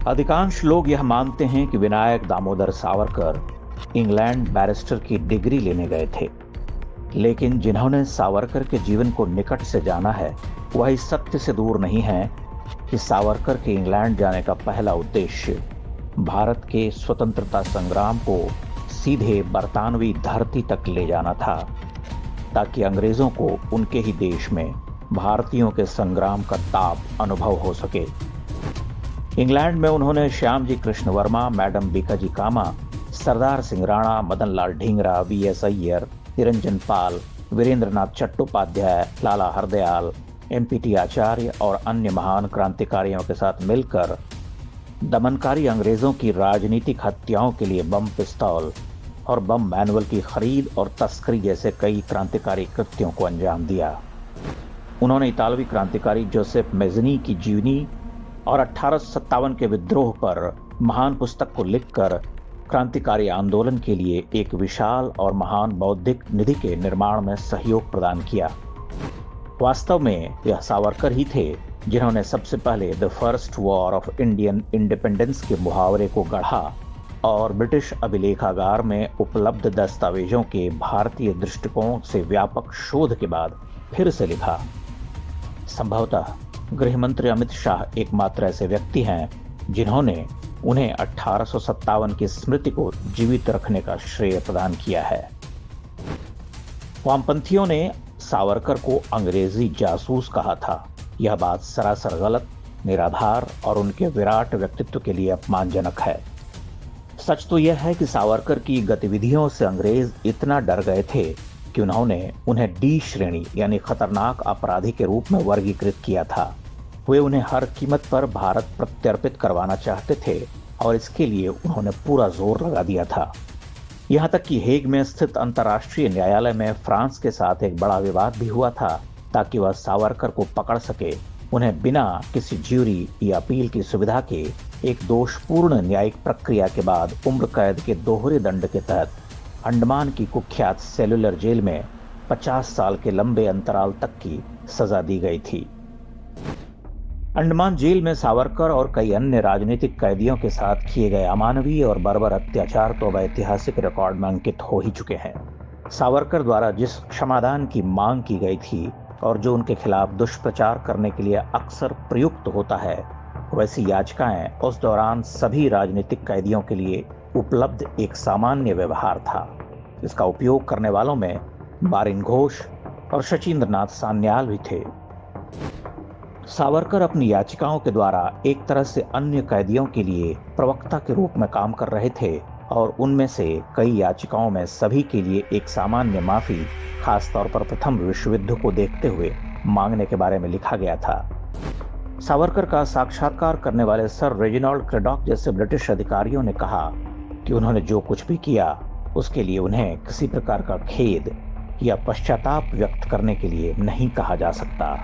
अधिकांश लोग यह मानते हैं कि विनायक दामोदर सावरकर इंग्लैंड बैरिस्टर की डिग्री लेने गए थे, लेकिन जिन्होंने सावरकर के जीवन को निकट से जाना है वह इस सत्य से दूर नहीं है कि सावरकर के इंग्लैंड जाने का पहला उद्देश्य भारत के स्वतंत्रता संग्राम को सीधे बरतानवी धरती तक ले जाना था, ताकि अंग्रेजों को उनके ही देश में भारतीयों के संग्राम का ताप अनुभव हो सके। इंग्लैंड में उन्होंने श्याम जी कृष्ण वर्मा, मैडम बीकाजी कामा, सरदार सिंह राणा, मदन लाल ढींगरा, वीएस अय्यर, निरंजन पाल, वीरेंद्रनाथ चट्टोपाध्याय, लाला हरदयाल, एमपीटी आचार्य और अन्य महान क्रांतिकारियों के साथ मिलकर दमनकारी अंग्रेजों की राजनीतिक हत्याओं के लिए बम पिस्तौल और बम मैनुअल की खरीद और तस्करी जैसे कई क्रांतिकारी कृत्यों को अंजाम दिया। उन्होंने इतालवी क्रांतिकारी जोसेफ मेज़नी की जीवनी और 1857 के विद्रोह पर महान पुस्तक को लिखकर क्रांतिकारी आंदोलन के लिए एक विशाल और महान बौद्धिक निधि के निर्माण में सहयोग प्रदान किया। वास्तव में यह सावरकर ही थे जिन्होंने सबसे पहले the first war of Indian independence के मुहावरे को गढ़ा और ब्रिटिश अभिलेखागार में उपलब्ध दस्तावेजों के भारतीय दृष्टिकोण से व्यापक शोध के बाद फिर से लिखा। संभवतः गृह मंत्री अमित शाह एकमात्र ऐसे व्यक्ति हैं जिन्होंने उन्हें 1857 की स्मृति को जीवित रखने का श्रेय प्रदान किया है। वामपंथियों ने सावरकर को अंग्रेजी जासूस कहा था। यह बात सरासर गलत, निराधार और उनके विराट व्यक्तित्व के लिए अपमानजनक है। सच तो यह है कि सावरकर की गतिविधियों से अंग्रेज इतना डर गए थे कि उन्होंने उन्हें डी श्रेणी यानी खतरनाक अपराधी के रूप में वर्गीकृत किया था। वे उन्हें हर कीमत पर भारत प्रत्यर्पित करवाना चाहते थे और इसके लिए उन्होंने पूरा जोर लगा दिया था। यहाँ तक कि हेग में स्थित अंतर्राष्ट्रीय न्यायालय में फ्रांस के साथ एक बड़ा विवाद भी हुआ था ताकि वह सावरकर को पकड़ सके। उन्हें बिना किसी ज्यूरी या अपील की सुविधा के एक दोषपूर्ण न्यायिक प्रक्रिया के बाद उम्र कैद के दोहरे दंड के तहत अंडमान की कुख्यात सेलुलर जेल में 50 साल के लंबे अंतराल तक की सजा दी गई थी। अंडमान जेल में सावरकर और कई अन्य राजनीतिक कैदियों के साथ किए गए अमानवीय और बर्बर अत्याचार तो अब ऐतिहासिक रिकॉर्ड में अंकित हो ही चुके हैं। सावरकर द्वारा जिस क्षमादान की मांग की गई थी और जो उनके खिलाफ दुष्प्रचार करने के लिए अक्सर प्रयुक्त होता है, वैसी याचिकाएं उस दौरान सभी राजनीतिक कैदियों के लिए उपलब्ध एक सामान्य व्यवहार था। इसका उपयोग करने वालों में बारिन घोष और शचीन्द्रनाथ सान्याल भी थे। सावरकर अपनी याचिकाओं के द्वारा एक तरह से अन्य कैदियों के लिए प्रवक्ता के रूप में काम कर रहे थे और उनमें से कई याचिकाओं में सभी के लिए एक सामान्य माफी, खासतौर पर प्रथम विश्व युद्ध को देखते हुए मांगने के बारे में लिखा गया था। सावरकर का साक्षात्कार करने वाले सर रेजिनाल्ड क्रेडॉक जैसे ब्रिटिश अधिकारियों ने कहा कि उन्होंने जो कुछ भी किया उसके लिए उन्हें किसी प्रकार का खेद या पश्चाताप व्यक्त करने के लिए नहीं कहा जा सकता।